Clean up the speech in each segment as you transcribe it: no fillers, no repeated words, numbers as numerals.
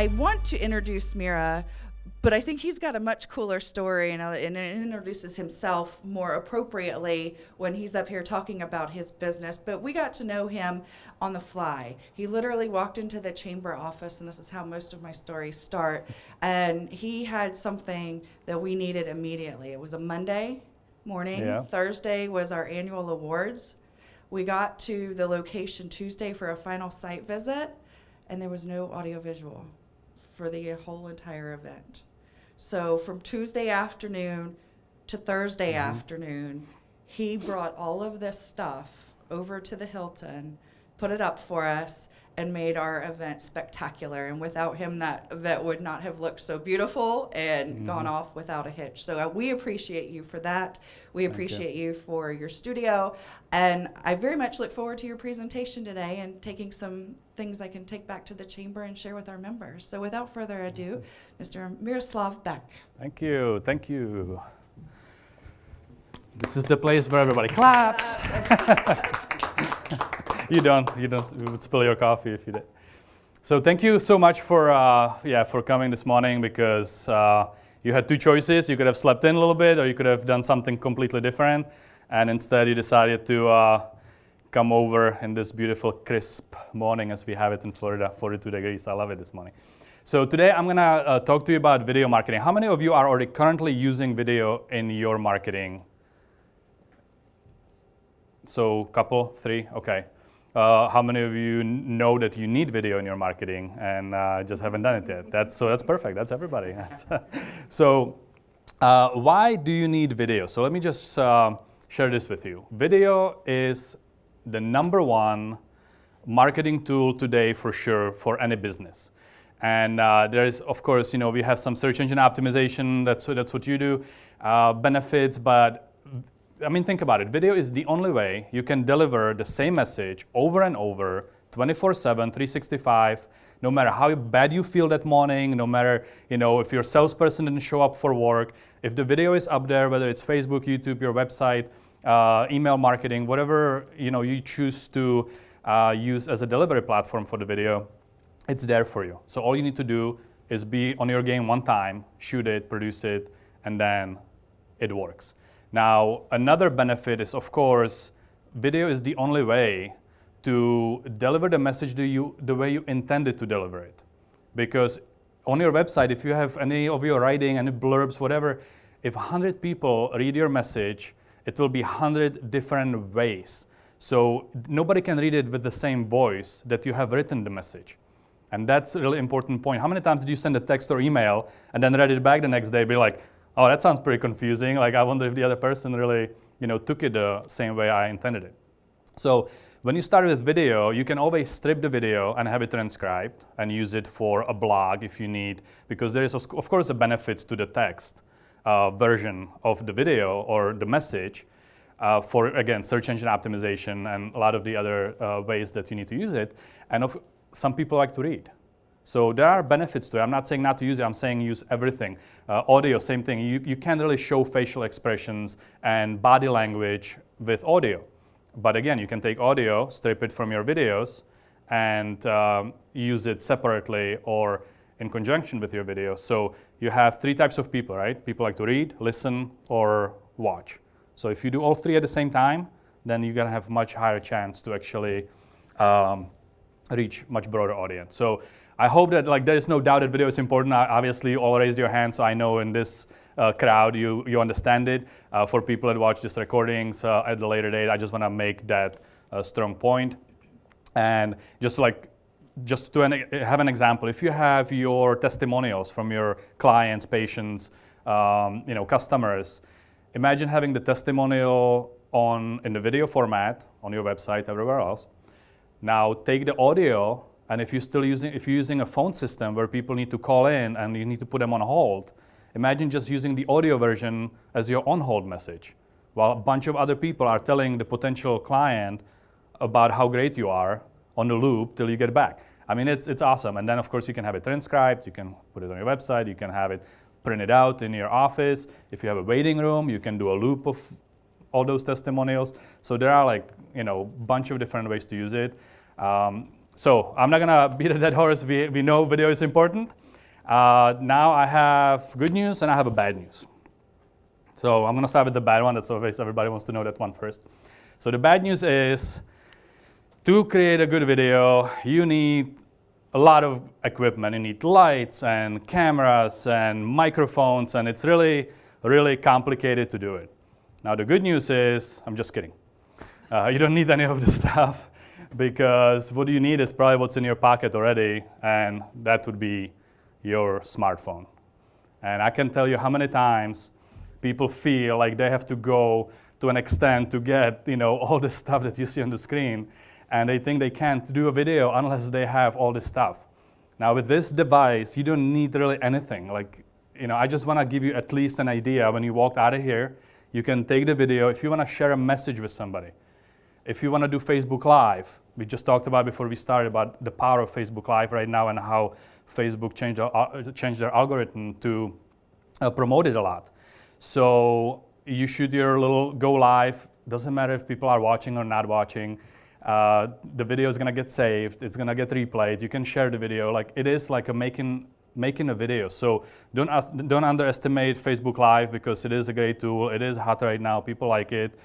I want to introduce Mira, but I think he's got a much cooler story and introduces himself more appropriately when he's up here talking about his business. But we got to know him on the fly. He literally walked into the chamber office, and this is how most of my stories start, and he had something that we needed immediately. It was a Monday morning. Yeah. Thursday was our annual awards. We got to the location Tuesday for a final site visit, and there was no audiovisual for the whole entire event. So from Tuesday afternoon to Thursday afternoon, he brought all of this stuff over to the Hilton, put it up for us, and made our event spectacular. And without him, that event would not have looked so beautiful and gone off without a hitch. So we appreciate you for that. We appreciate you for your studio. And I very much look forward to your presentation today and taking some things I can take back to the chamber and share with our members. So without further ado, Mr. Miroslav Beck. Thank you, thank you. This is the place where everybody claps. You would spill your coffee if you did. So thank you so much for coming this morning, because you had two choices. You could have slept in a little bit, or you could have done something completely different, and instead you decided to come over in this beautiful crisp morning as we have it in Florida, 42 degrees. I love it this morning. So today I'm gonna talk to you about video marketing. How many of you are already currently using video in your marketing? So couple, three, okay. How many of you know that you need video in your marketing and just haven't done it yet? That's perfect, that's everybody. So why do you need video? So let me just share this with you. Video is the #1 marketing tool today for sure for any business. And there is, of course, we have some search engine optimization, that's what you do, benefits, but I mean, think about it. Video is the only way you can deliver the same message over and over, 24/7, 365, no matter how bad you feel that morning, no matter, if your salesperson didn't show up for work, if the video is up there, whether it's Facebook, YouTube, your website, email marketing, whatever, you choose to use as a delivery platform for the video, it's there for you. So all you need to do is be on your game one time, shoot it, produce it, and then it works. Now, another benefit is, of course, video is the only way to deliver the message the way you intended to deliver it. Because on your website, if you have any of your writing, any blurbs, whatever, if 100 people read your message, it will be 100 different ways. So nobody can read it with the same voice that you have written the message. And that's a really important point. How many times did you send a text or email and then read it back the next day, be like, oh, that sounds pretty confusing. Like, I wonder if the other person really, took it the same way I intended it. So when you start with video, you can always strip the video and have it transcribed and use it for a blog if you need, because there is, of course, a benefit to the text version of the video or the message for, again, search engine optimization and a lot of the other ways that you need to use it. And some people like to read. So there are benefits to it. I'm not saying not to use it, I'm saying use everything. Audio, same thing. You can't really show facial expressions and body language with audio. But again, you can take audio, strip it from your videos, and use it separately or in conjunction with your video. So you have 3 types of people, right? People like to read, listen, or watch. So if you do all 3 at the same time, then you're gonna have much higher chance to actually reach much broader audience. So I hope that there is no doubt that video is important. Obviously, you all raised your hands, so I know in this crowd you understand it. For people that watch these recordings at a later date, I just want to make that strong point. And just to have an example, if you have your testimonials from your clients, patients, customers, imagine having the testimonial in the video format on your website, everywhere else. Now take the audio, and if you're using a phone system where people need to call in and you need to put them on hold, imagine just using the audio version as your on-hold message, while a bunch of other people are telling the potential client about how great you are on the loop till you get back. I mean, it's awesome. And then, of course, you can have it transcribed, you can put it on your website, you can have it printed out in your office. If you have a waiting room, you can do a loop of all those testimonials. So there are a bunch of different ways to use it. So I'm not gonna beat a dead horse. We know video is important. Now I have good news and I have a bad news. So I'm gonna start with the bad one. That's always everybody wants to know that one first. So the bad news is, to create a good video, you need a lot of equipment. You need lights and cameras and microphones, and it's really, really complicated to do it. Now the good news is, I'm just kidding. You don't need any of this stuff, because what you need is probably what's in your pocket already, and that would be your smartphone. And I can tell you how many times people feel like they have to go to an extent to get, all the stuff that you see on the screen, and they think they can't do a video unless they have all this stuff. Now with this device, you don't need really anything. I just want to give you at least an idea. When you walk out of here, you can take the video. If you want to share a message with somebody, if you want to do Facebook Live, we just talked about before we started about the power of Facebook Live right now and how Facebook changed their algorithm to promote it a lot. So you shoot your little go live. Doesn't matter if people are watching or not watching. The video is gonna get saved. It's gonna get replayed. You can share the video. It is like making a video. So don't underestimate Facebook Live, because it is a great tool. It is hot right now. People like it.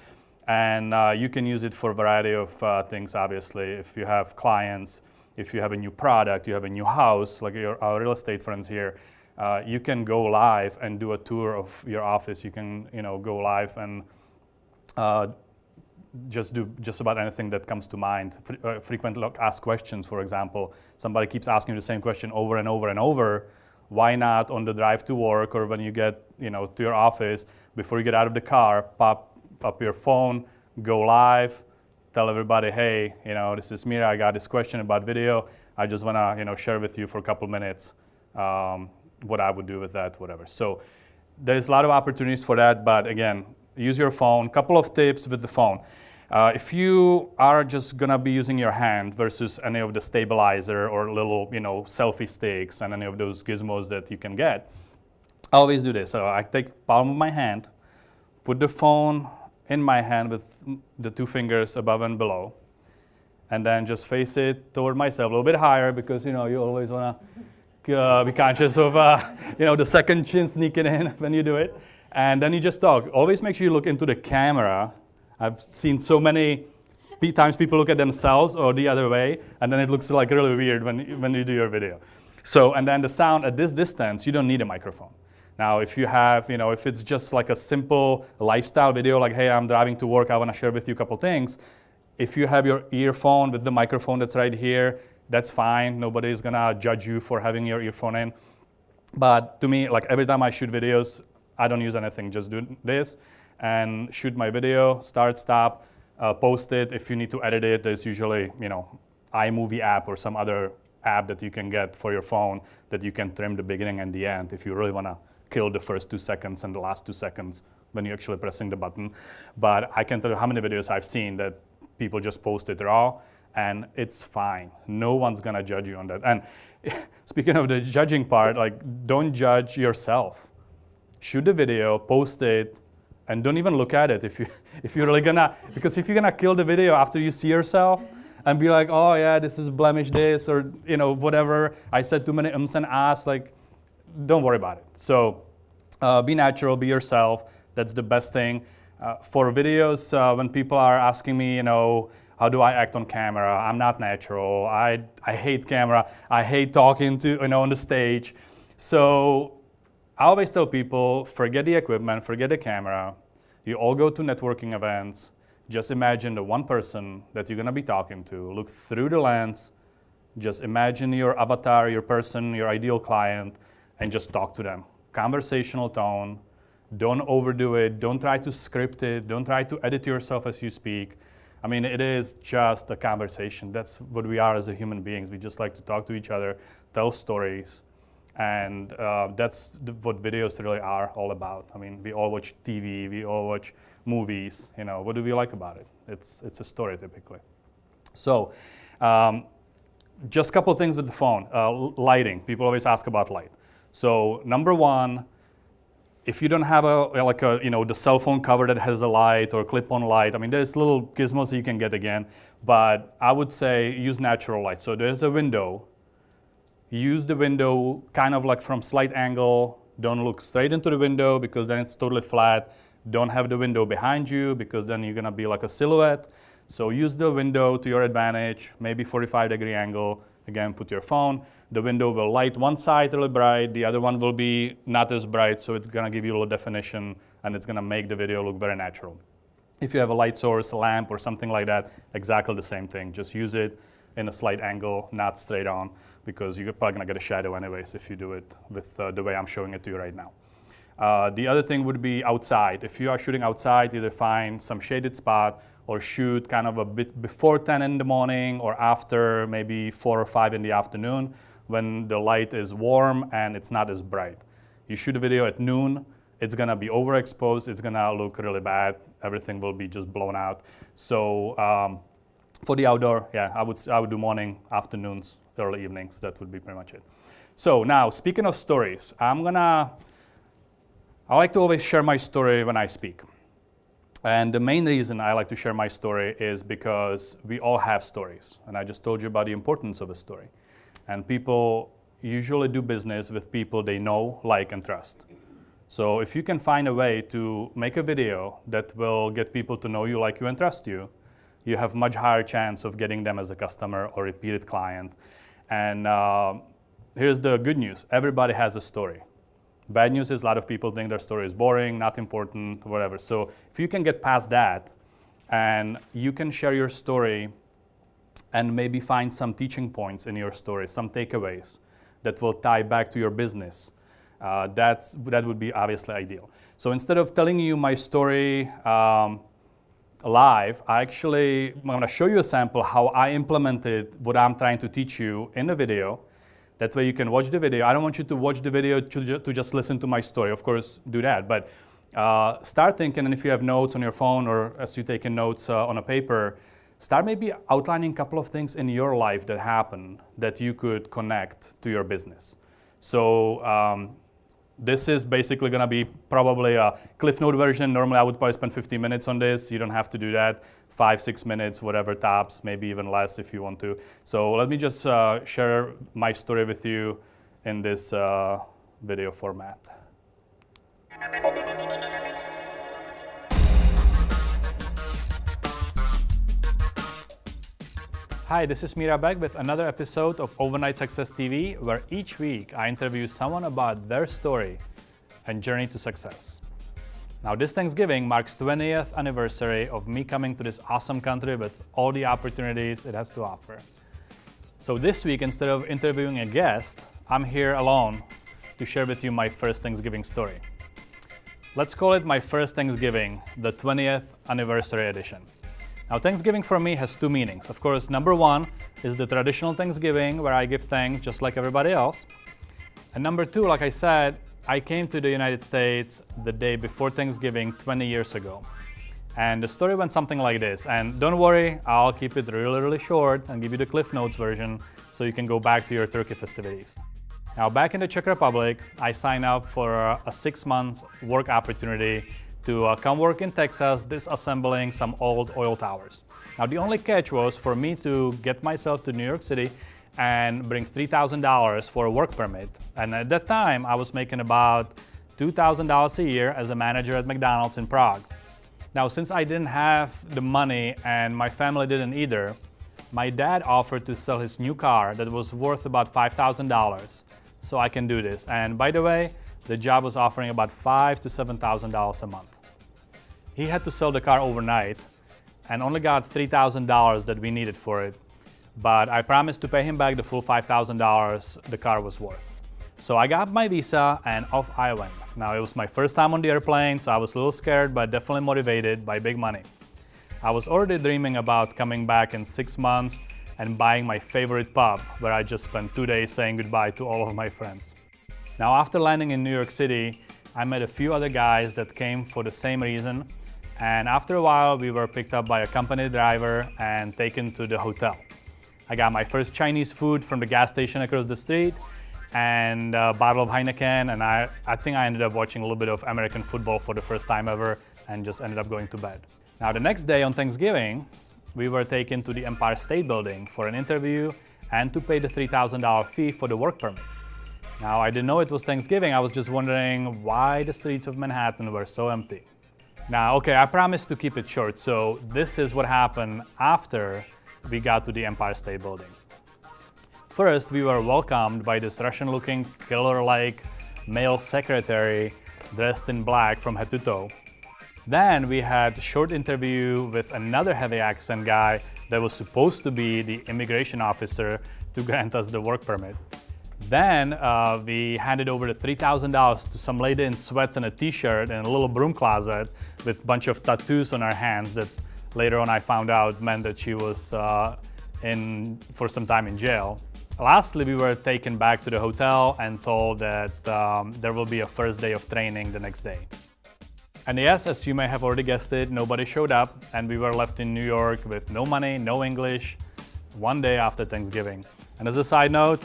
And you can use it for a variety of things, obviously. If you have clients, if you have a new product, you have a new house, like our real estate friends here, you can go live and do a tour of your office. You can go live and just do just about anything that comes to mind. Frequently asked questions, for example. Somebody keeps asking you the same question over and over and over. Why not on the drive to work, or when you get to your office, before you get out of the car, pop up your phone, go live, tell everybody, hey, this is Mira, I got this question about video. I just want to share with you for a couple minutes what I would do with that, whatever. So there's a lot of opportunities for that, but again, use your phone. Couple of tips with the phone. If you are just gonna be using your hand versus any of the stabilizer or little selfie sticks and any of those gizmos that you can get, I always do this. So I take palm of my hand, put the phone in my hand with the two fingers above and below, and then just face it toward myself a little bit higher, because you always wanna be conscious of the second chin sneaking in when you do it. And then you just talk. Always make sure you look into the camera. I've seen so many times people look at themselves or the other way, and then it looks like really weird when you do your video. So, and then the sound at this distance, you don't need a microphone. Now, if you have, if it's just like a simple lifestyle video, like, hey, I'm driving to work, I want to share with you a couple things. If you have your earphone with the microphone that's right here, that's fine. Nobody's gonna judge you for having your earphone in. But to me, every time I shoot videos, I don't use anything. Just do this and shoot my video, start, stop, post it. If you need to edit it, there's usually, iMovie app or some other app that you can get for your phone that you can trim the beginning and the end if you really want to kill the first 2 seconds and the last 2 seconds when you're actually pressing the button. But I can tell you how many videos I've seen that people just post it raw, and it's fine. No one's gonna judge you on that. And speaking of the judging part, don't judge yourself. Shoot the video, post it, and don't even look at it if you're really gonna, because if you're gonna kill the video after you see yourself and be like, oh yeah, this is blemish this, or whatever, I said too many ums and ahs, don't worry about it. So be natural, be yourself. That's the best thing. For videos, when people are asking me, how do I act on camera? I'm not natural. I hate camera. I hate talking to on the stage. So I always tell people, forget the equipment, forget the camera. You all go to networking events. Just imagine the one person that you're gonna be talking to. Look through the lens. Just imagine your avatar, your person, your ideal client, and just talk to them. Conversational tone. Don't overdo it. Don't try to script it. Don't try to edit yourself as you speak. I mean, it is just a conversation. That's what we are as human beings. We just like to talk to each other, tell stories. And that's what videos really are all about. I mean, we all watch TV, we all watch movies. What do we like about it? It's a story typically. So, just a couple of things with the phone. Lighting. People always ask about light. So, number one, if you don't have the cell phone cover that has a light or clip-on light, I mean, there's little gizmos you can get again, but I would say use natural light. So there's a window. Use the window kind of like from slight angle. Don't look straight into the window because then it's totally flat. Don't have the window behind you because then you're gonna be like a silhouette. So use the window to your advantage, maybe 45-degree angle. Again, put your phone. The window will light one side really bright, the other one will be not as bright, so it's gonna give you a little definition and it's gonna make the video look very natural. If you have a light source, a lamp or something like that, exactly the same thing. Just use it in a slight angle, not straight on, because you're probably gonna get a shadow anyways if you do it with the way I'm showing it to you right now. The other thing would be outside. If you are shooting outside, either find some shaded spot or shoot kind of a bit before 10 in the morning or after maybe 4 or 5 in the afternoon when the light is warm and it's not as bright. You shoot a video at noon, it's gonna be overexposed, it's gonna look really bad, everything will be just blown out. So for the outdoor, yeah, I would do morning, afternoons, early evenings, that would be pretty much it. So now, speaking of stories, I like to always share my story when I speak. And the main reason I like to share my story is because we all have stories. And I just told you about the importance of a story. And people usually do business with people they know, like, and trust. So if you can find a way to make a video that will get people to know you, like you, and trust you, you have much higher chance of getting them as a customer or repeated client. And here's the good news. Everybody has a story. Bad news is a lot of people think their story is boring, not important, whatever. So if you can get past that and you can share your story and maybe find some teaching points in your story, some takeaways that will tie back to your business, that would be obviously ideal. So instead of telling you my story live, I'm going to show you a sample how I implemented what I'm trying to teach you in the video. That way you can watch the video. I don't want you to watch the video to just listen to my story. Of course, do that. But start thinking, and if you have notes on your phone or as you're taking notes on a paper, start maybe outlining a couple of things in your life that happen that you could connect to your business. So this is basically going to be probably a Cliff Note version. Normally, I would probably spend 15 minutes on this. You don't have to do that. 5-6 minutes, whatever tops, maybe even less if you want to. So let me just share my story with you in this video format. Hi, this is Mira Beck with another episode of Overnight Success TV, where each week I interview someone about their story and journey to success. Now, this Thanksgiving marks 20th anniversary of me coming to this awesome country with all the opportunities it has to offer. So this week, instead of interviewing a guest, I'm here alone to share with you my first Thanksgiving story. Let's call it my first Thanksgiving, the 20th anniversary edition. Now, Thanksgiving for me has two meanings. Of course, number one is the traditional Thanksgiving where I give thanks just like everybody else. And number two, like I said, I came to the United States the day before Thanksgiving 20 years ago. And the story went something like this. And don't worry, I'll keep it really, really short and give you the Cliff Notes version so you can go back to your turkey festivities. Now, back in the Czech Republic, I signed up for a 6-month work opportunity to come work in Texas disassembling some old oil towers. Now, the only catch was for me to get myself to New York City and bring $3,000 for a work permit. And at that time, I was making about $2,000 a year as a manager at McDonald's in Prague. Now, since I didn't have the money and my family didn't either, my dad offered to sell his new car that was worth about $5,000 so I can do this. And by the way, the job was offering about $5,000 to $7,000 a month. He had to sell the car overnight and only got $3,000 that we needed for it. But I promised to pay him back the full $5,000 the car was worth. So I got my visa and off I went. Now, it was my first time on the airplane, so I was a little scared, but definitely motivated by big money. I was already dreaming about coming back in 6 months and buying my favorite pub, where I just spent 2 days saying goodbye to all of my friends. Now, after landing in New York City, I met a few other guys that came for the same reason. And after a while, we were picked up by a company driver and taken to the hotel. I got my first Chinese food from the gas station across the street, and a bottle of Heineken, and I think I ended up watching a little bit of American football for the first time ever and just ended up going to bed. Now the next day on Thanksgiving, we were taken to the Empire State Building for an interview and to pay the $3,000 fee for the work permit. Now I didn't know it was Thanksgiving, I was just wondering why the streets of Manhattan were so empty. Now, okay, I promised to keep it short, so this is what happened after we got to the Empire State Building. First, we were welcomed by this Russian-looking, killer-like male secretary dressed in black from head to toe. Then we had a short interview with another heavy accent guy that was supposed to be the immigration officer to grant us the work permit. Then we handed over the $3,000 to some lady in sweats and a t-shirt and a little broom closet with a bunch of tattoos on her hands that later on I found out meant that she was in for some time in jail. Lastly, we were taken back to the hotel and told that there will be a first day of training the next day. And yes, as you may have already guessed it, nobody showed up and we were left in New York with no money, no English, one day after Thanksgiving. And as a side note,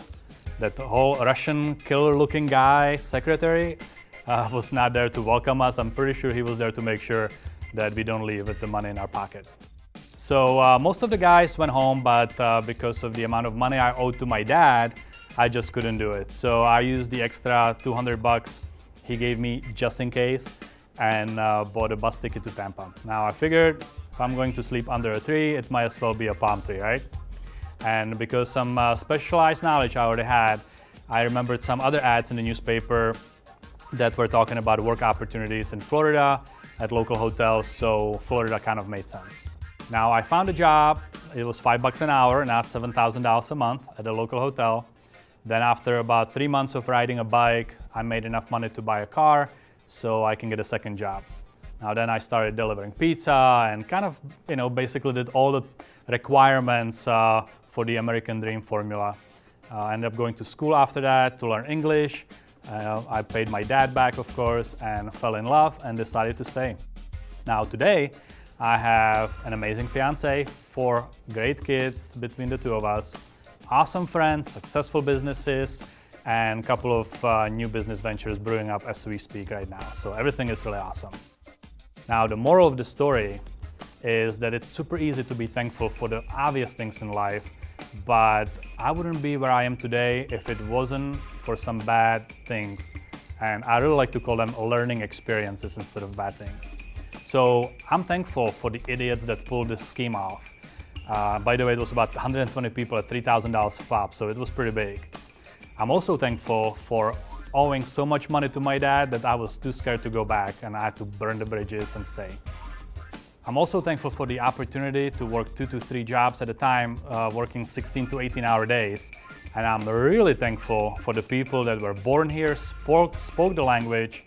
that whole Russian killer-looking guy, secretary, was not there to welcome us. I'm pretty sure he was there to make sure that we don't leave with the money in our pocket. So most of the guys went home, but because of the amount of money I owed to my dad, I just couldn't do it. So I used the extra $200 he gave me just in case and bought a bus ticket to Tampa. Now I figured if I'm going to sleep under a tree, it might as well be a palm tree, right? And because some specialized knowledge I already had, I remembered some other ads in the newspaper that were talking about work opportunities in Florida at local hotels, so Florida kind of made sense. Now I found a job, it was $5 an hour, not $7,000 a month at a local hotel. Then after about 3 months of riding a bike, I made enough money to buy a car so I can get a second job. Now then I started delivering pizza and kind of, basically did all the requirements for the American Dream formula. I ended up going to school after that to learn English. I paid my dad back, of course, and fell in love and decided to stay. Now today, I have an amazing fiance, 4 great kids between the two of us, awesome friends, successful businesses, and a couple of new business ventures brewing up as we speak right now. So everything is really awesome. Now the moral of the story is that it's super easy to be thankful for the obvious things in life, but I wouldn't be where I am today if it wasn't for some bad things. And I really like to call them learning experiences instead of bad things. So I'm thankful for the idiots that pulled this scheme off. By the way, it was about 120 people at $3,000 a pop, so it was pretty big. I'm also thankful for owing so much money to my dad that I was too scared to go back and I had to burn the bridges and stay. I'm also thankful for the opportunity to work 2 to 3 jobs at a time, working 16 to 18-hour days. And I'm really thankful for the people that were born here, spoke the language,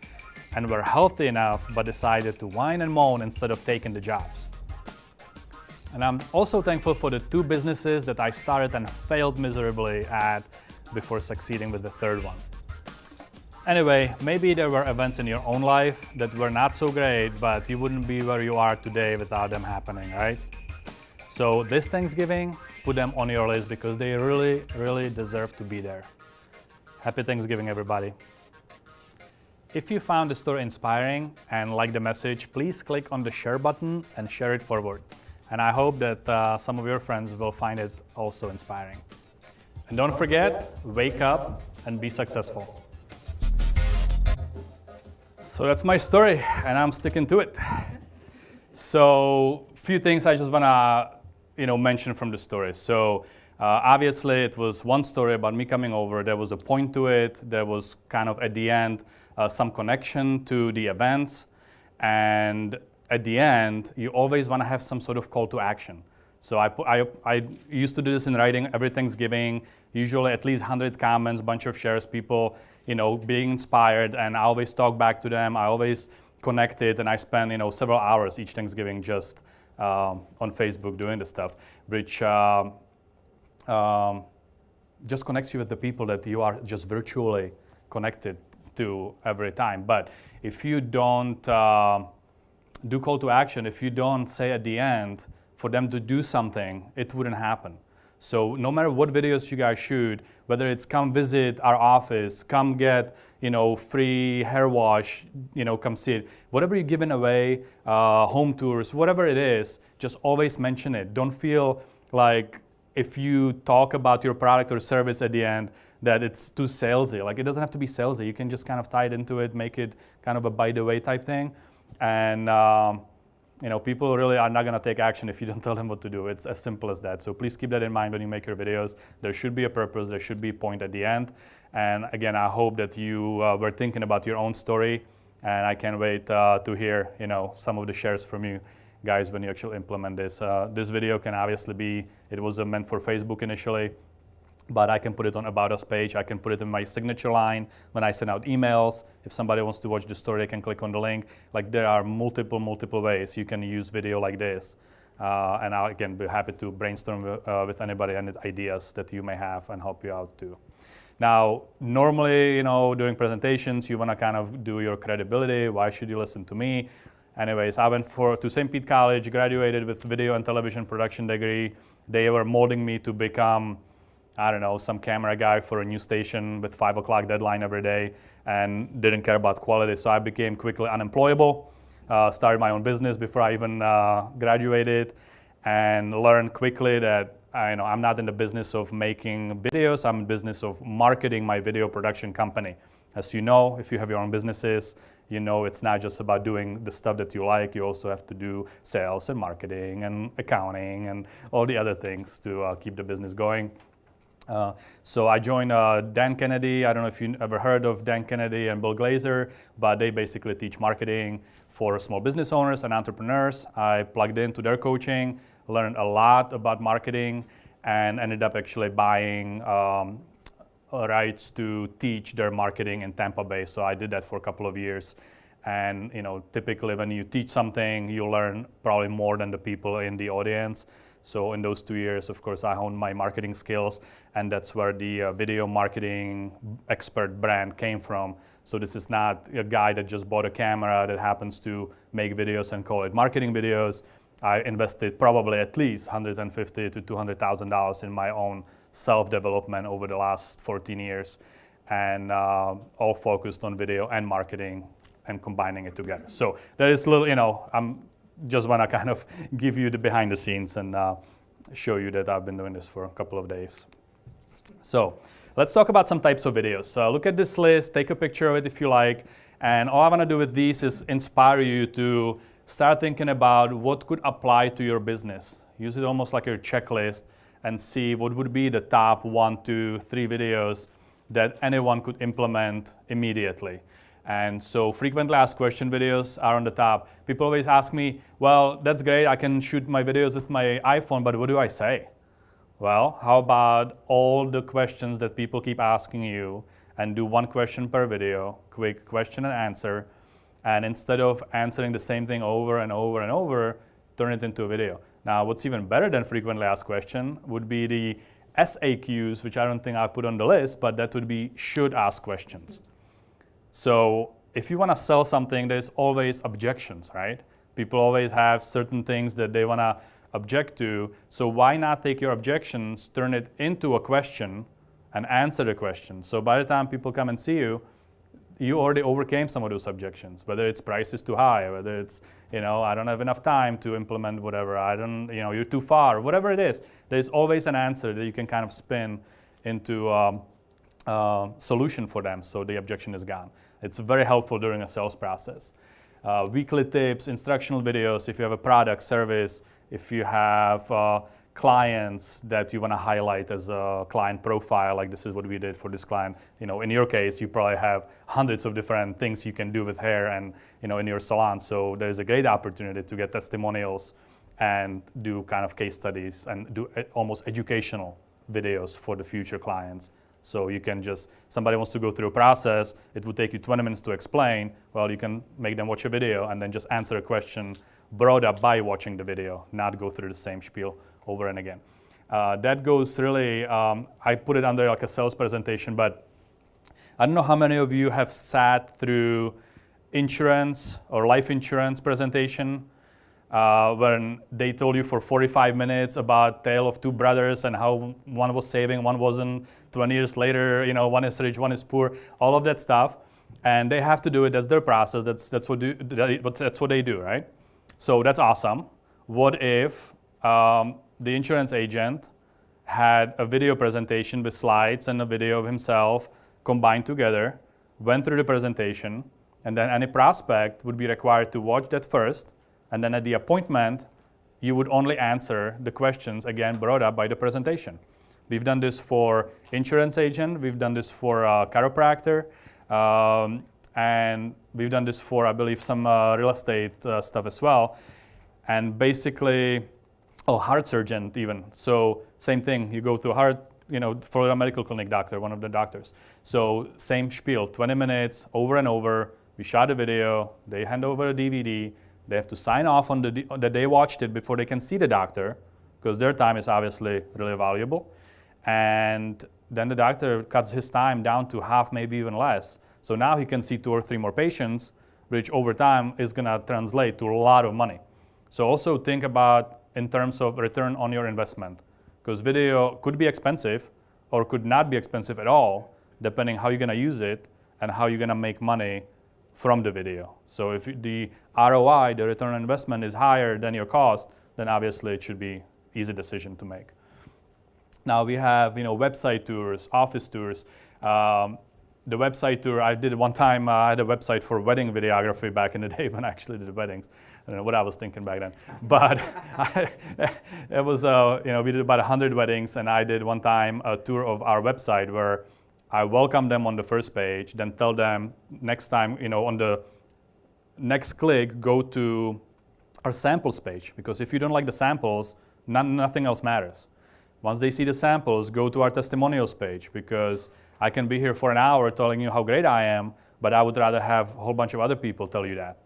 and were healthy enough but decided to whine and moan instead of taking the jobs. And I'm also thankful for the 2 businesses that I started and failed miserably at before succeeding with the 3rd one. Anyway, maybe there were events in your own life that were not so great, but you wouldn't be where you are today without them happening, right? So this Thanksgiving, put them on your list because they really, really deserve to be there. Happy Thanksgiving, everybody. If you found the story inspiring and liked the message, please click on the share button and share it forward. And I hope that some of your friends will find it also inspiring. And don't forget, wake up and be successful. So that's my story, and I'm sticking to it. So, few things I just wanna, mention from the story. So, obviously, it was one story about me coming over. There was a point to it. There was kind of at the end some connection to the events, and at the end, you always wanna have some sort of call to action. So I used to do this in writing every Thanksgiving, usually at least 100 comments, bunch of shares, people, being inspired, and I always talk back to them. I always connected, and I spend, several hours each Thanksgiving just on Facebook doing this stuff, which just connects you with the people that you are just virtually connected to every time. But if you don't do call to action, if you don't say at the end for them to do something, it wouldn't happen. So no matter what videos you guys shoot, whether it's come visit our office, come get, free hair wash, come see it, whatever you're giving away, home tours, whatever it is, just always mention it. Don't feel like if you talk about your product or service at the end that it's too salesy. Like, it doesn't have to be salesy. You can just kind of tie it into it, make it kind of a by the way type thing. And people really are not going to take action if you don't tell them what to do. It's as simple as that. So please keep that in mind when you make your videos. There should be a purpose. There should be a point at the end. And again, I hope that you were thinking about your own story. And I can't wait to hear, some of the shares from you guys when you actually implement this. This video can obviously be, it was meant for Facebook initially, but I can put it on About Us page. I can put it in my signature line when I send out emails. If somebody wants to watch the story, they can click on the link. Like, there are multiple ways you can use video like this. And I'll, again, be happy to brainstorm with anybody and ideas that you may have and help you out too. Now, normally, during presentations, you want to kind of do your credibility. Why should you listen to me? Anyways, I went to St. Pete College, graduated with video and television production degree. They were molding me to become, I don't know, some camera guy for a news station with 5 o'clock deadline every day, and didn't care about quality. So I became quickly unemployable, started my own business before I even graduated, and learned quickly that I'm not in the business of making videos. I'm in the business of marketing my video production company. As you know, if you have your own businesses, it's not just about doing the stuff that you like. You also have to do sales and marketing and accounting and all the other things to keep the business going. So I joined Dan Kennedy. I don't know if you ever heard of Dan Kennedy and Bill Glazer, but they basically teach marketing for small business owners and entrepreneurs. I plugged into their coaching, learned a lot about marketing, and ended up actually buying rights to teach their marketing in Tampa Bay. So I did that for a couple of years. And typically when you teach something, you learn probably more than the people in the audience. So in those 2 years, of course, I honed my marketing skills, and that's where the video marketing expert brand came from. So this is not a guy that just bought a camera that happens to make videos and call it marketing videos. I invested probably at least $150,000 to $200,000 in my own self-development over the last 14 years, and all focused on video and marketing and combining it together. So there is little, I'm just want to kind of give you the behind the scenes and show you that I've been doing this for a couple of days. So let's talk about some types of videos. So look at this list, take a picture of it if you like, and all I want to do with these is inspire you to start thinking about what could apply to your business. Use it almost like a checklist and see what would be the top 1, 2, 3 videos that anyone could implement immediately. And so frequently asked question videos are on the top. People always ask me, well, that's great, I can shoot my videos with my iPhone, but what do I say? Well, how about all the questions that people keep asking you, and do 1 question per video, quick question and answer, and instead of answering the same thing over and over and over, turn it into a video. Now, what's even better than frequently asked question would be the SAQs, which I don't think I put on the list, but that would be should ask questions. So if you want to sell something, there's always objections, right? People always have certain things that they want to object to. So why not take your objections, turn it into a question, and answer the question? So by the time people come and see you, you already overcame some of those objections, whether it's price is too high, whether it's, I don't have enough time to implement whatever, you're too far, whatever it is. There's always an answer that you can kind of spin into solution for them, so the objection is gone. It's very helpful during a sales process. Weekly tips, instructional videos, if you have a product, service, if you have clients that you want to highlight as a client profile, like this is what we did for this client. In your case, you probably have hundreds of different things you can do with hair and in your salon. So there's a great opportunity to get testimonials and do kind of case studies and do almost educational videos for the future clients. So you can somebody wants to go through a process, it would take you 20 minutes to explain. Well, you can make them watch a video and then just answer a question brought up by watching the video, not go through the same spiel over and again. That goes really, I put it under like a sales presentation, but I don't know how many of you have sat through insurance or life insurance presentation. when they told you for 45 minutes about tale of two brothers and how one was saving, one wasn't. 20 years later, you know, one is rich, one is poor, all of that stuff. And they have to do it. That's their process. That's what they do, right? So that's awesome. What if the insurance agent had a video presentation with slides and a video of himself combined together, went through the presentation, and then any prospect would be required to watch that first, and then at the appointment, you would only answer the questions again brought up by the presentation. We've done this for insurance agent, we've done this for chiropractor, and we've done this for, I believe, some real estate stuff as well. And basically, heart surgeon even. So same thing, you go to a heart, for a medical clinic doctor, one of the doctors. So same spiel, 20 minutes, over and over. We shot a video, they hand over a DVD, they have to sign off on that they watched it before they can see the doctor, because their time is obviously really valuable. And then the doctor cuts his time down to half, maybe even less. So now he can see 2 or 3 more patients, which over time is gonna translate to a lot of money. So also think about in terms of return on your investment, because video could be expensive or could not be expensive at all, depending how you're gonna use it and how you're gonna make money from the video. So if the ROI, the return on investment, is higher than your cost, then obviously it should be easy decision to make. Now we have website tours, office tours. The website tour, I did one time, I had a website for wedding videography back in the day when I actually did weddings. I don't know what I was thinking back then. But it was, we did about 100 weddings, and I did one time a tour of our website where I welcome them on the first page, then tell them next time, on the next click, go to our samples page. Because if you don't like the samples, nothing else matters. Once they see the samples, go to our testimonials page, because I can be here for an hour telling you how great I am, but I would rather have a whole bunch of other people tell you that.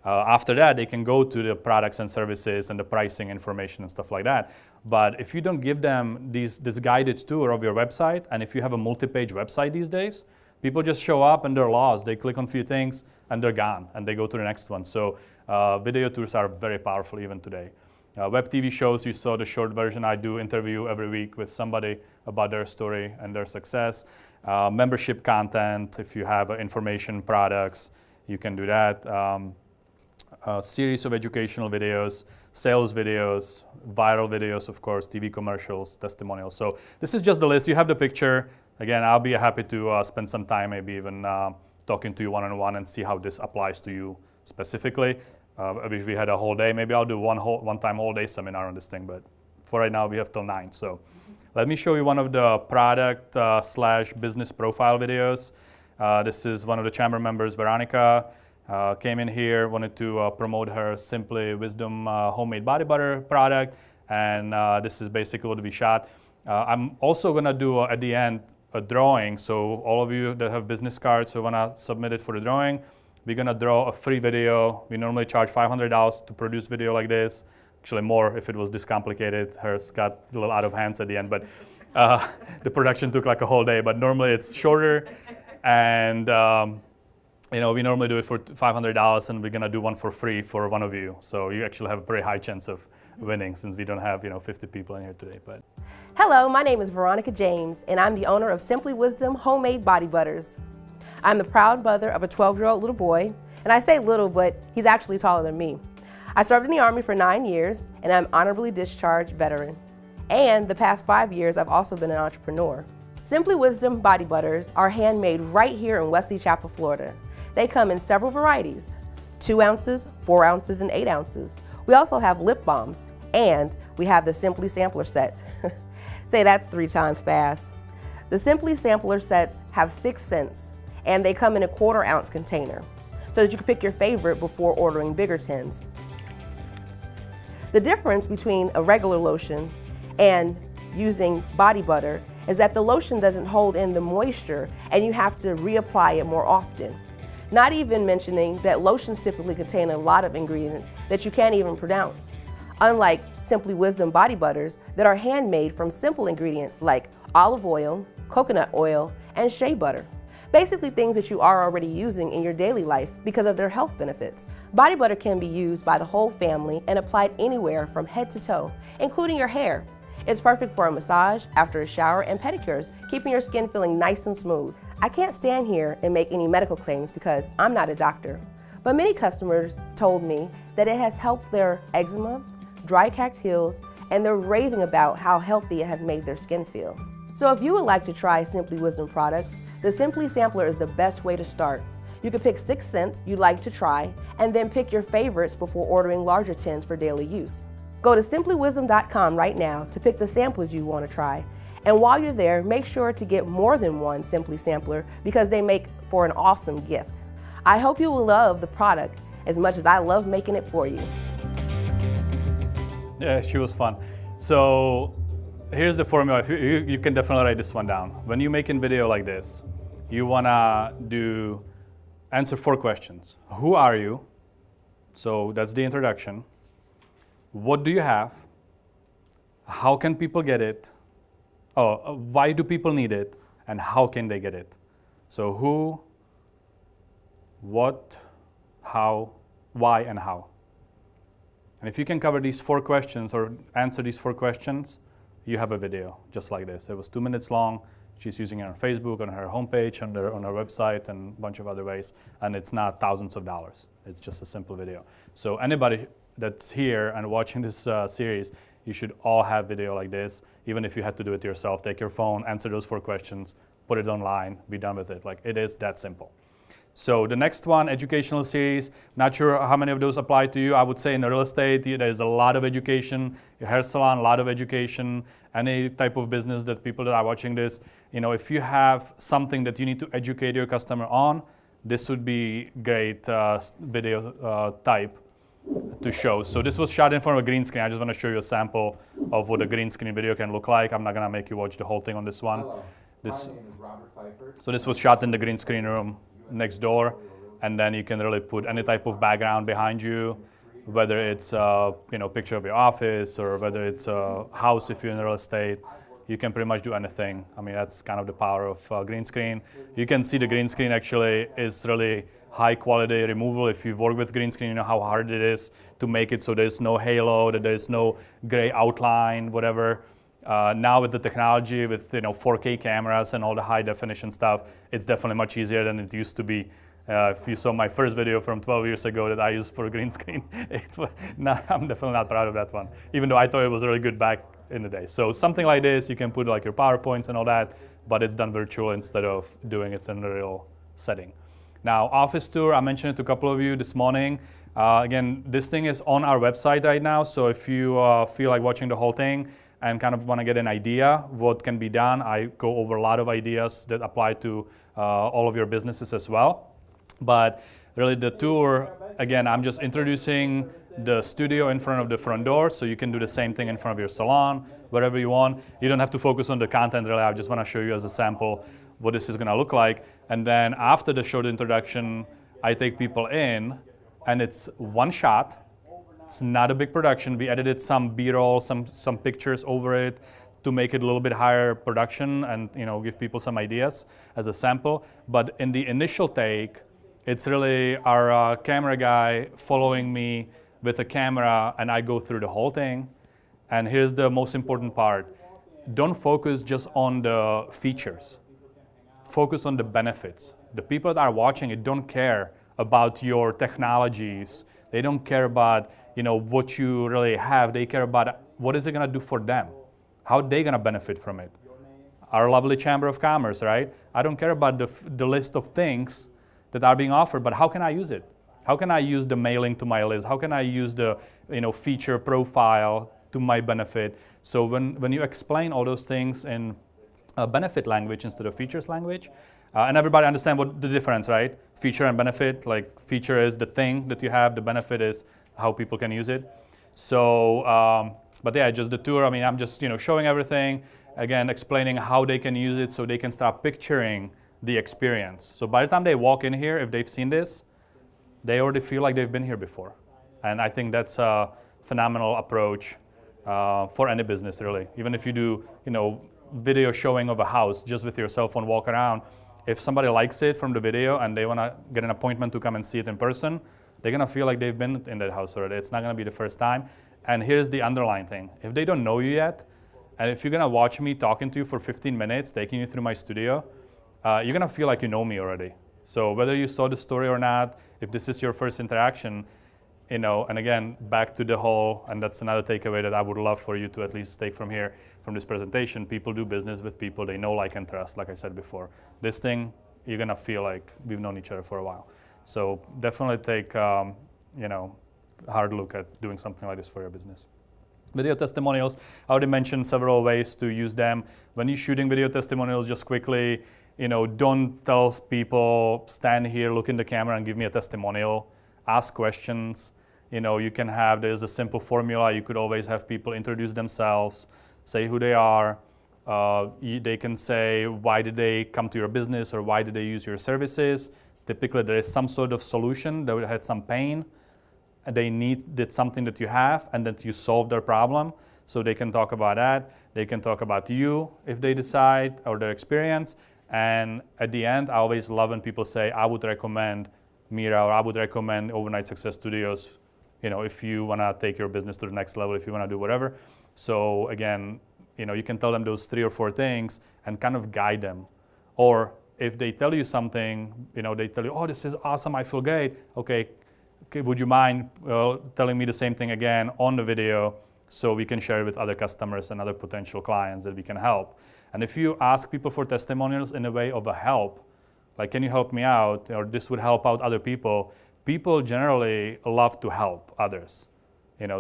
After that, they can go to the products and services and the pricing information and stuff like that. But if you don't give them this guided tour of your website, and if you have a multi-page website these days, people just show up and they're lost. They click on a few things and they're gone, and they go to the next one. So video tours are very powerful even today. Web TV shows, you saw the short version. I do interview every week with somebody about their story and their success. Membership content, if you have information products, you can do that. A series of educational videos, sales videos, viral videos, of course, TV commercials, testimonials. So this is just the list. You have the picture. Again, I'll be happy to spend some time, maybe even talking to you one-on-one and see how this applies to you specifically. I wish we had a whole day. Maybe I'll do one-time whole day seminar on this thing, but for right now we have till 9. So let me show you one of the product / business profile videos. This is one of the chamber members, Veronica, came in here, wanted to promote her Simply Wisdom homemade body butter product, and this is basically what we shot. I'm also gonna do at the end a drawing, so all of you that have business cards who wanna submit it for the drawing, we're gonna draw a free video. We normally charge $500 to produce video like this. Actually more if it was this complicated. Hers got a little out of hands at the end, but the production took like a whole day. But normally it's shorter, and we normally do it for $500, and we're gonna do one for free for one of you. So you actually have a pretty high chance of winning, since we don't have 50 people in here today. But hello, my name is Veronica James, and I'm the owner of Simply Wisdom Homemade Body Butters. I'm the proud mother of a 12-year-old little boy, and I say little, but he's actually taller than me. I served in the Army for 9 years, and I'm honorably discharged veteran. And the past 5 years, I've also been an entrepreneur. Simply Wisdom Body Butters are handmade right here in Wesley Chapel, Florida. They come in several varieties, 2 ounces, 4 ounces, and 8 ounces. We also have lip balms, and we have the Simply Sampler set. Say that 3 times fast. The Simply Sampler sets have 6 scents, and they come in a 1/4 ounce container, so that you can pick your favorite before ordering bigger tins. The difference between a regular lotion and using body butter is that the lotion doesn't hold in the moisture, and you have to reapply it more often. Not even mentioning that lotions typically contain a lot of ingredients that you can't even pronounce, unlike Simply Wisdom Body Butters that are handmade from simple ingredients like olive oil, coconut oil, and shea butter. Basically things that you are already using in your daily life because of their health benefits. Body butter can be used by the whole family and applied anywhere from head to toe, including your hair. It's perfect for a massage, after a shower, and pedicures, keeping your skin feeling nice and smooth. I can't stand here and make any medical claims because I'm not a doctor, but many customers told me that it has helped their eczema, dry cracked heels, and they're raving about how healthy it has made their skin feel. So if you would like to try Simply Wisdom products, the Simply Sampler is the best way to start. You can pick 6 scents you'd like to try, and then pick your favorites before ordering larger tins for daily use. Go to simplywisdom.com right now to pick the samples you want to try. And while you're there, make sure to get more than one Simply Sampler because they make for an awesome gift. I hope you will love the product as much as I love making it for you. Yeah, she was fun. So here's the formula. You can definitely write this one down. When you're making video like this, you wanna answer 4 questions. Who are you? So that's the introduction. What do you have? How can people get it? Why do people need it? And how can they get it? So who, what, how, why, and how. And if you can cover these 4 questions or answer these 4 questions, you have a video just like this. It was 2 minutes long. She's using it on Facebook, on her homepage, on her website, and a bunch of other ways. And it's not thousands of dollars. It's just a simple video. So anybody that's here and watching this series, you should all have video like this, even if you had to do it yourself. Take your phone, answer those 4 questions, put it online, be done with it. Like, it is that simple. So the next one, educational series, not sure how many of those apply to you. I would say in real estate, there's a lot of education. Your hair salon, a lot of education. Any type of business that people that are watching this, if you have something that you need to educate your customer on, this would be great video type to show. So this was shot in front of a green screen. I just want to show you a sample of what a green screen video can look like. I'm not going to make you watch the whole thing on this one. Hello. My name is Robert Seifert. So this was shot in the green screen room next door, and then you can really put any type of background behind you, whether it's a picture of your office or whether it's a house if you're in real estate. You can pretty much do anything. I mean, that's kind of the power of green screen. You can see the green screen actually is really high quality removal. If you've worked with green screen, you know how hard it is to make it so there's no halo, that there's no gray outline, whatever. Now with the technology, with 4K cameras and all the high definition stuff, it's definitely much easier than it used to be. If you saw my first video from 12 years ago that I used for green screen, I'm definitely not proud of that one, even though I thought it was really good back in the day. So something like this, you can put like your PowerPoints and all that, but it's done virtual instead of doing it in a real setting. Now, office tour, I mentioned it to a couple of you this morning. Again, this thing is on our website right now, so if you feel like watching the whole thing and kind of want to get an idea what can be done, I go over a lot of ideas that apply to all of your businesses as well. But really the tour, again, I'm just introducing the studio in front of the front door, so you can do the same thing in front of your salon, wherever you want. You don't have to focus on the content really, I just want to show you as a sample what this is going to look like. And then after the short introduction, I take people in, and it's one shot. It's not a big production. We edited some B-roll, some pictures over it to make it a little bit higher production and give people some ideas as a sample. But in the initial take, it's really our camera guy following me with a camera, and I go through the whole thing. And here's the most important part. Don't focus just on the features. Focus on the benefits. The people that are watching it don't care about your technologies. They don't care about what you really have. They care about what is it going to do for them. How are they going to benefit from it? Our lovely Chamber of Commerce, right? I don't care about the list of things that are being offered, but how can I use it? How can I use the mailing to my list? How can I use the feature profile to my benefit? So when you explain all those things in benefit language instead of features language, and everybody understand what the difference, right? Feature and benefit, like feature is the thing that you have, the benefit is how people can use it. So, but yeah, just the tour, I mean, I'm just showing everything, again, explaining how they can use it so they can start picturing the experience. So by the time they walk in here, if they've seen this, they already feel like they've been here before. And I think that's a phenomenal approach for any business, really. Even if you do, video showing of a house just with your cell phone, walk around, if somebody likes it from the video and they want to get an appointment to come and see it in person, they're going to feel like they've been in that house already. It's not going to be the first time. And here's the underlying thing. If they don't know you yet, and if you're going to watch me talking to you for 15 minutes, taking you through my studio, you're going to feel like you know me already. So whether you saw the story or not, if this is your first interaction, and again, back to the whole, and that's another takeaway that I would love for you to at least take from here, from this presentation, people do business with people they know, like, and trust, like I said before. This thing, you're going to feel like we've known each other for a while. So definitely take, a hard look at doing something like this for your business. Video testimonials, I already mentioned several ways to use them. When you're shooting video testimonials, just quickly, don't tell people, stand here, look in the camera and give me a testimonial. Ask questions. You can have, there's a simple formula. You could always have people introduce themselves, say who they are. They can say, why did they come to your business or why did they use your services? Typically, there is some sort of solution. They had some pain. And they did something that you have and that you solved their problem. So they can talk about that. They can talk about you if they decide, or their experience. And at the end, I always love when people say, I would recommend Mira, or I would recommend Overnight Success Studios, if you want to take your business to the next level, if you want to do whatever. So again, you can tell them those 3 or 4 things and kind of guide them. Or if they tell you something, they tell you, oh, this is awesome, I feel great. Okay, would you mind telling me the same thing again on the video so we can share it with other customers and other potential clients that we can help? And if you ask people for testimonials in a way of a help, like, can you help me out, or this would help out other people, people generally love to help others.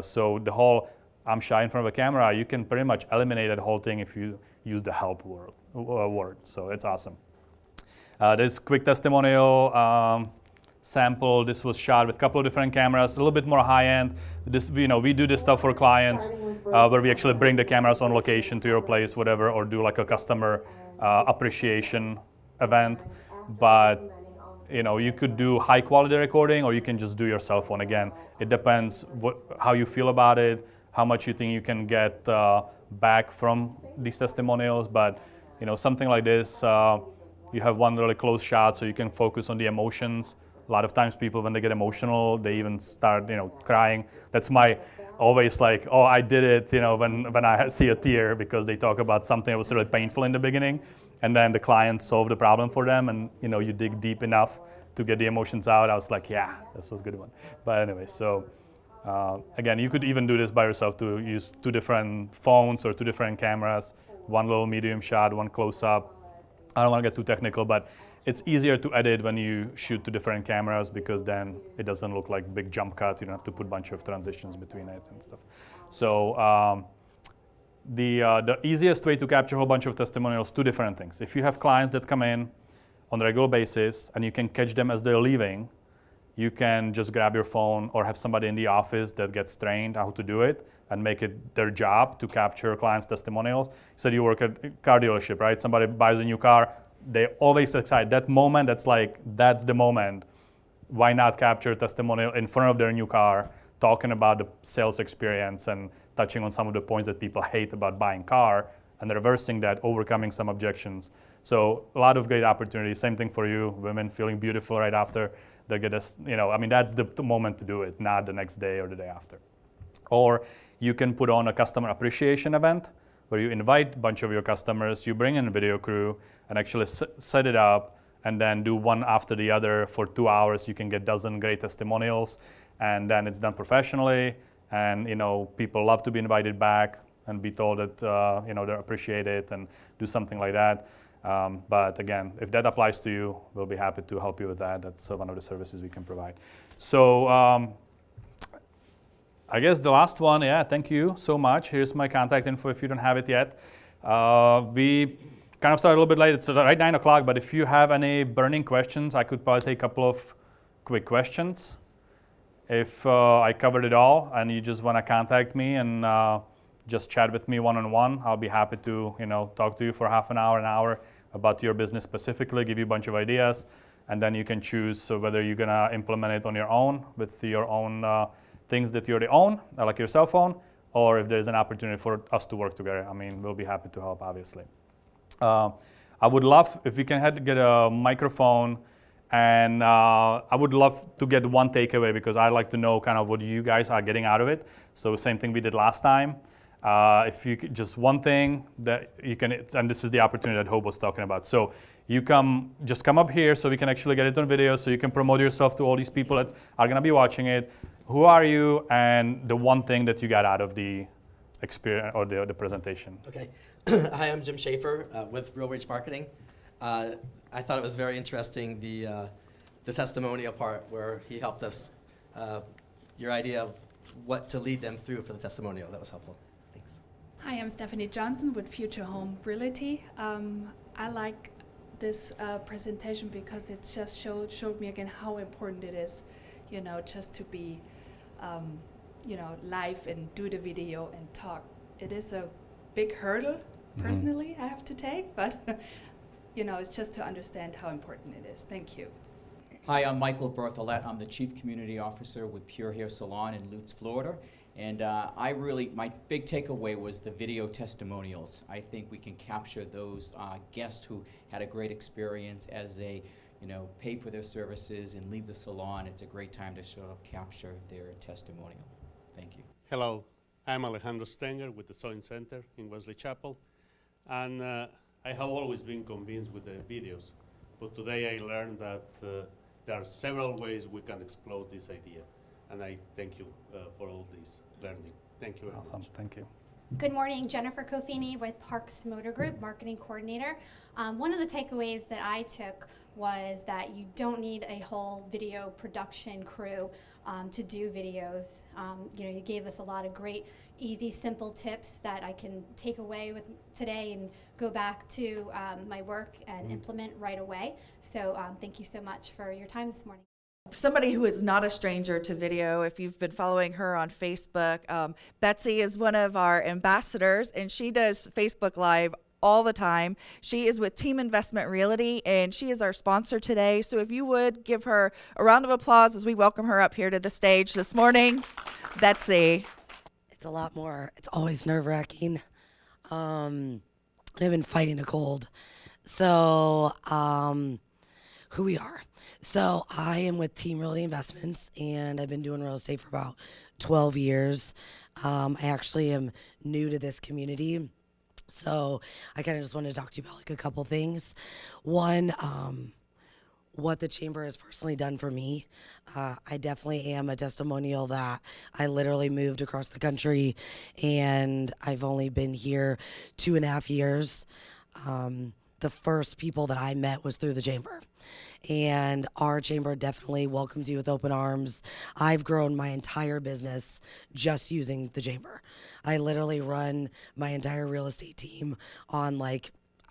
So the whole, I'm shy in front of a camera, you can pretty much eliminate that whole thing if you use the help word. So it's awesome. This quick testimonial sample. This was shot with a couple of different cameras, a little bit more high-end. This, we do this stuff for clients where we actually bring the cameras on location to your place, whatever, or do like a customer appreciation event. But you could do high-quality recording, or you can just do your cell phone. Again, it depends how you feel about it, how much you think you can get back from these testimonials. But something like this, you have one really close shot, so you can focus on the emotions. A lot of times people, when they get emotional, they even start, crying. That's my always like, oh, I did it, when I see a tear, because they talk about something that was really painful in the beginning, and then the client solved the problem for them, and you dig deep enough to get the emotions out. I was like, yeah, this was a good one. But anyway, so again, you could even do this by yourself, to use 2 different phones or 2 different cameras, one little medium shot, one close up. I don't want to get too technical, but it's easier to edit when you shoot 2 different cameras, because then it doesn't look like big jump cut. You don't have to put a bunch of transitions between it and stuff. So the easiest way to capture a whole bunch of testimonials, 2 different things. If you have clients that come in on a regular basis and you can catch them as they're leaving, you can just grab your phone or have somebody in the office that gets trained how to do it and make it their job to capture clients' testimonials. You said you work at a car dealership, right? Somebody buys a new car. They always excite that moment. That's the moment. Why not capture a testimonial in front of their new car, talking about the sales experience and touching on some of the points that people hate about buying car, and reversing that, overcoming some objections. So a lot of great opportunities. Same thing for you, women feeling beautiful right after they get that's the moment to do it, not the next day or the day after. Or you can put on a customer appreciation event where you invite a bunch of your customers, you bring in a video crew and actually set it up, and then do one after the other for 2 hours. You can get dozen great testimonials, and then it's done professionally. And people love to be invited back and be told that they appreciate it, and do something like that. But again, if that applies to you, we'll be happy to help you with that. That's one of the services we can provide. So I guess the last one, thank you so much. Here's my contact info if you don't have it yet. We kind of started a little bit late. It's right 9 o'clock, but if you have any burning questions, I could probably take a couple of quick questions. If I covered it all and you just want to contact me and just chat with me one-on-one, I'll be happy to talk to you for half an hour about your business specifically, give you a bunch of ideas, and then you can choose whether you're going to implement it on your own with your own things that you already own, like your cell phone, or if there's an opportunity for us to work together. I mean, we'll be happy to help, obviously. I would love if we can get a microphone, and I would love to get one takeaway because I'd like to know kind of what you guys are getting out of it. So same thing we did last time. If you could, just one thing that you can, and this is the opportunity that Hope was talking about. So you just come up here so we can actually get it on video, so you can promote yourself to all these people that are gonna be watching it. Who are you, and the one thing that you got out of the experience or the presentation? Okay. Hi, I'm Jim Schaefer with Real Reach Marketing. I thought it was very interesting, the testimonial part where he helped us, your idea of what to lead them through for the testimonial. That was helpful. Thanks. Hi, I'm Stephanie Johnson with Future Home Realty. I like this presentation because it just showed me again how important it is, you know, just to be, you know, live and do the video and talk. It is a big hurdle, personally, I have to take, but you know, it's just to understand how important it is. Thank you. Hi, I'm Michael Berthollet. I'm the Chief Community Officer with Pure Hair Salon in Lutz, Florida. And my big takeaway was the video testimonials. I think we can capture those guests who had a great experience as they, you know, pay for their services and leave the salon. It's a great time to sort of capture their testimonial. Thank you. Hello, I'm Alejandro Stenger with the Sewing Center in Wesley Chapel. And I have always been convinced with the videos, but today I learned that there are several ways we can explode this idea. And I thank you for all this learning. Thank you very Awesome, much. thank you. Good morning, Jennifer Kofini with Parks Motor Group, Marketing Coordinator. One of the takeaways that I took was that you don't need a whole video production crew to do videos. You know, you gave us a lot of great, easy, simple tips that I can take away with today and go back to my work and implement right away. So thank you so much for your time this morning. Somebody who is not a stranger to video, if you've been following her on Facebook, Betsy is one of our ambassadors, and she does Facebook Live all the time. She is with Team Investment Realty, and she is our sponsor today. So if you would give her a round of applause as we welcome her up here to the stage this morning. Betsy. It's a lot more. It's always nerve-wracking. I've been fighting a cold. So, who we are. So I am with Team Realty Investments, and I've been doing real estate for about 12 years. I actually am new to this community. So I kind of just wanted to talk to you about like a couple things. One, what the chamber has personally done for me. I definitely am a testimonial that I literally moved across the country, and I've only been here 2.5 years. The first people that I met was through the chamber, and our chamber definitely welcomes you with open arms. I've grown my entire business just using the chamber. I literally run my entire real estate team on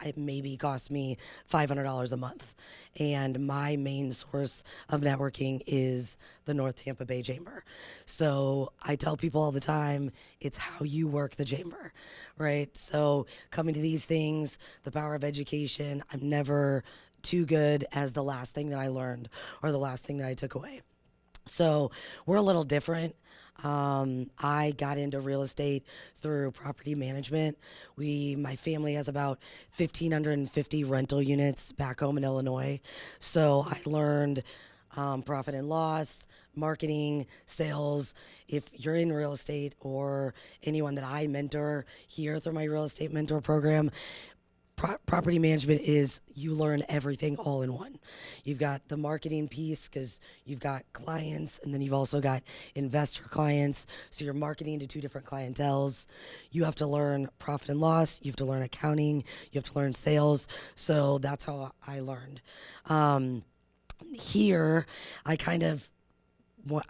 it maybe cost me $500 a month. And my main source of networking is the North Tampa Bay Chamber. So I tell people all the time, it's how you work the chamber, right? So coming to these things, the power of education, I'm never too good as the last thing that I learned or the last thing that I took away. So we're a little different. I got into real estate through property management. My family has about 1,550 rental units back home in Illinois. So I learned profit and loss, marketing, sales. If you're in real estate or anyone that I mentor here through my real estate mentor program, property management is you learn everything all in one. You've got the marketing piece because you've got clients, and then you've also got investor clients. So you're marketing to two different clienteles. You have to learn profit and loss. You have to learn accounting. You have to learn sales. So that's how I learned. Here, I kind of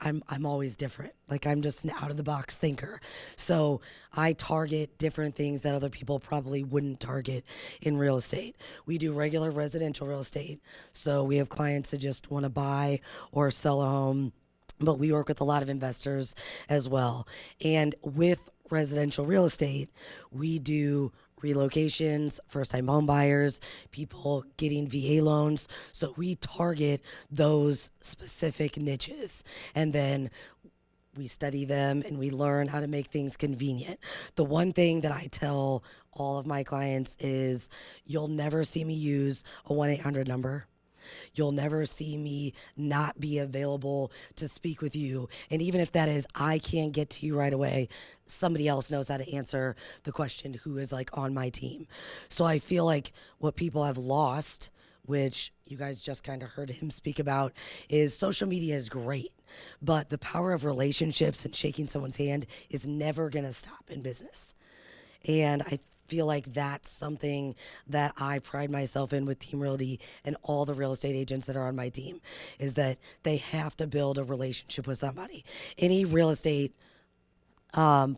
I'm always different. Like, I'm just an out of the box thinker. So I target different things that other people probably wouldn't target in real estate. We do regular residential real estate. So we have clients that just want to buy or sell a home, but we work with a lot of investors as well. And with residential real estate, we do relocations, first-time home buyers, people getting VA loans. So we target those specific niches. And then we study them, and we learn how to make things convenient. The one thing that I tell all of my clients is you'll never see me use a 1-800 number. You'll never see me not be available to speak with you. And even if that is, I can't get to you right away, somebody else knows how to answer the question who is like on my team. So I feel like what people have lost, which you guys just kind of heard him speak about, is social media is great, but the power of relationships and shaking someone's hand is never going to stop in business. And I feel like that's something that I pride myself in with Team Realty and all the real estate agents that are on my team, is that they have to build a relationship with somebody. Any real estate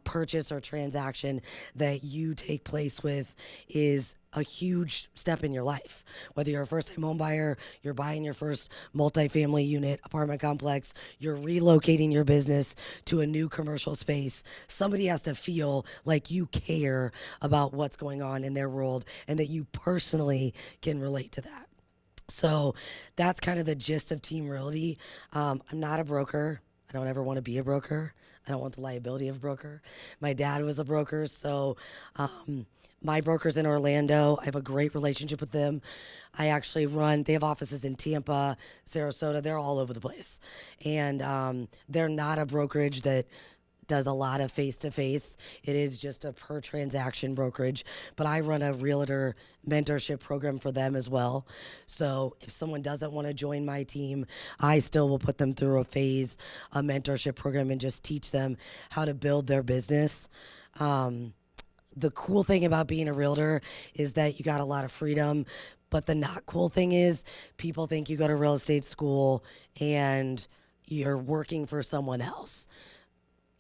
purchase or transaction that you take place with is a huge step in your life. Whether you're a first-time home buyer, you're buying your first multifamily unit, apartment complex, you're relocating your business to a new commercial space, somebody has to feel like you care about what's going on in their world and that you personally can relate to that. So that's kind of the gist of Team Realty. I'm not a broker. I don't ever want to be a broker. I don't want the liability of a broker. My dad was a broker, so my broker's in Orlando. I have a great relationship with them. I actually they have offices in Tampa, Sarasota. They're all over the place. And they're not a brokerage that does a lot of face-to-face. It is just a per transaction brokerage, but I run a realtor mentorship program for them as well. So if someone doesn't want to join my team, I still will put them through a mentorship program, and just teach them how to build their business. The cool thing about being a realtor is that you got a lot of freedom, but the not cool thing is people think you go to real estate school and you're working for someone else.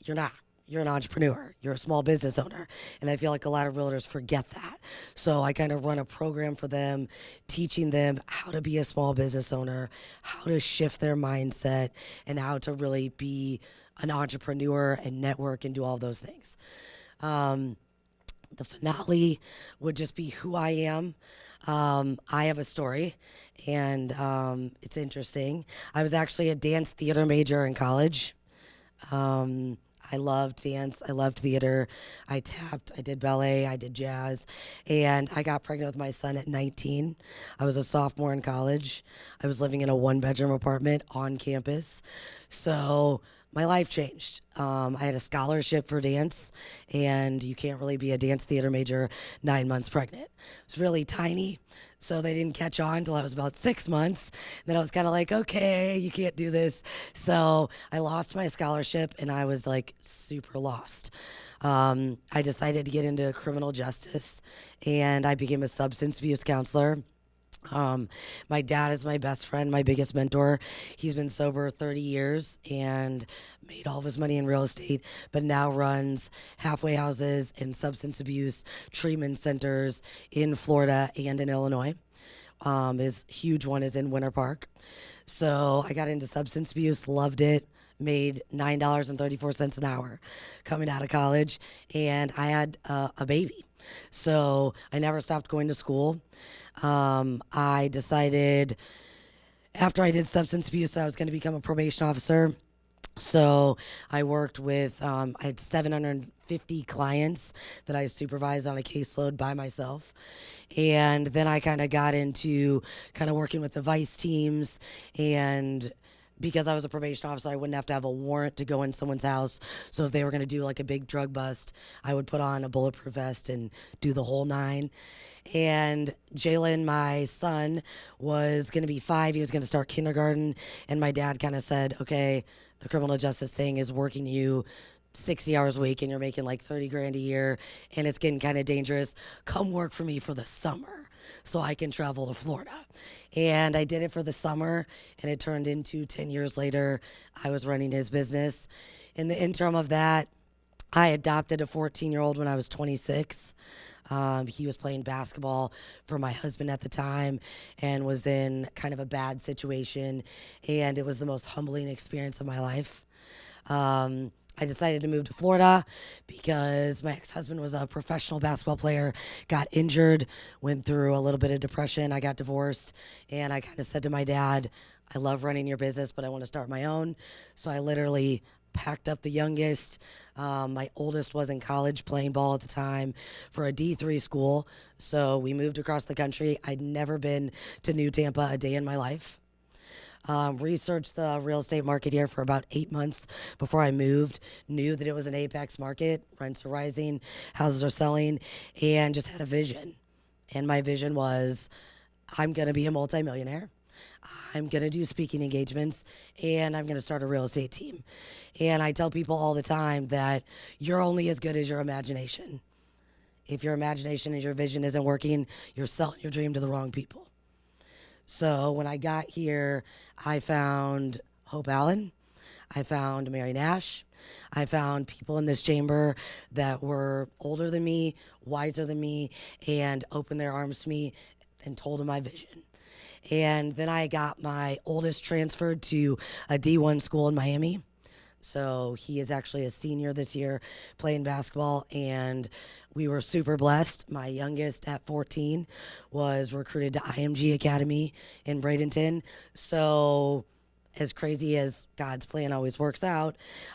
You're not. You're an entrepreneur. You're a small business owner. And I feel like a lot of realtors forget that. So I kind of run a program for them, teaching them how to be a small business owner, how to shift their mindset, and how to really be an entrepreneur and network and do all those things. The finale would just be who I am. I have a story, and it's interesting. I was actually a dance theater major in college. I loved dance. I loved theater. I tapped. I did ballet. I did jazz. And I got pregnant with my son at 19. I was a sophomore in college. I was living in a 1-bedroom apartment on campus. So my life changed. I had a scholarship for dance, and you can't really be a dance theater major 9 months pregnant. It was really tiny, so they didn't catch on until I was about 6 months. Then I was kind of like, okay, you can't do this. So I lost my scholarship, and I was like super lost. I decided to get into criminal justice, and I became a substance abuse counselor. My dad is my best friend, my biggest mentor. He's been sober 30 years and made all of his money in real estate, but now runs halfway houses and substance abuse treatment centers in Florida and in Illinois. His huge one is in Winter Park. So I got into substance abuse, loved it, made $9.34 an hour coming out of college, and I had a baby. So I never stopped going to school. I decided after I did substance abuse, I was going to become a probation officer. So I worked with, I had 750 clients that I supervised on a caseload by myself. And then I kind of got into kind of working with the vice teams, and because I was a probation officer, I wouldn't have to have a warrant to go in someone's house. So if they were going to do like a big drug bust, I would put on a bulletproof vest and do the whole 9. And Jalen, my son, was going to be 5. He was going to start kindergarten. And my dad kind of said, okay, the criminal justice thing is working you 60 hours a week and you're making like 30 grand a year and it's getting kind of dangerous. Come work for me for the summer so I can travel to Florida. And I did it for the summer, and it turned into 10 years later, I was running his business. In the interim of that, I adopted a 14-year-old when I was 26. He was playing basketball for my husband at the time and was in kind of a bad situation, and it was the most humbling experience of my life. I decided to move to Florida because my ex-husband was a professional basketball player, got injured, went through a little bit of depression. I got divorced, and I kind of said to my dad, I love running your business, but I want to start my own. So I literally packed up the youngest. My oldest was in college playing ball at the time for a D3 school. So we moved across the country. I'd never been to New Tampa a day in my life. Researched the real estate market here for about 8 months before I moved. Knew that it was an apex market. Rents are rising, houses are selling, and just had a vision. And my vision was, I'm going to be a multimillionaire. I'm going to do speaking engagements, and I'm going to start a real estate team. And I tell people all the time that you're only as good as your imagination. If your imagination and your vision isn't working, you're selling your dream to the wrong people. So when I got here, I found Hope Allen. I found Mary Nash. I found people in this chamber that were older than me, wiser than me, and opened their arms to me and told them my vision. And then I got my oldest transferred to a D1 school in Miami. So he is actually a senior this year playing basketball, and we were super blessed. My youngest at 14 was recruited to IMG Academy in Bradenton. So as crazy as God's plan always works out,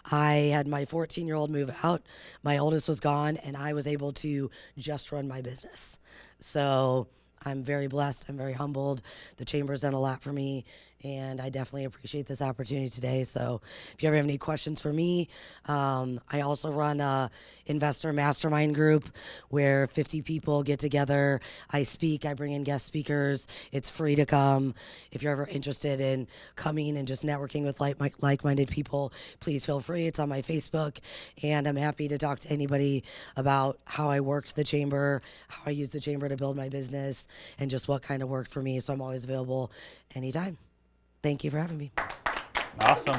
I had my 14-year-old move out. My oldest was gone, and I was able to just run my business. So I'm very blessed. I'm very humbled. The chamber's done a lot for me, and I definitely appreciate this opportunity today. So if you ever have any questions for me, I also run a investor mastermind group where 50 people get together. I speak. I bring in guest speakers. It's free to come. If you're ever interested in coming and just networking with like-minded people, please feel free. It's on my Facebook, and I'm happy to talk to anybody about how I worked the chamber, how I used the chamber to build my business, and just what kind of worked for me. So I'm always available anytime. Thank you for having me. Awesome.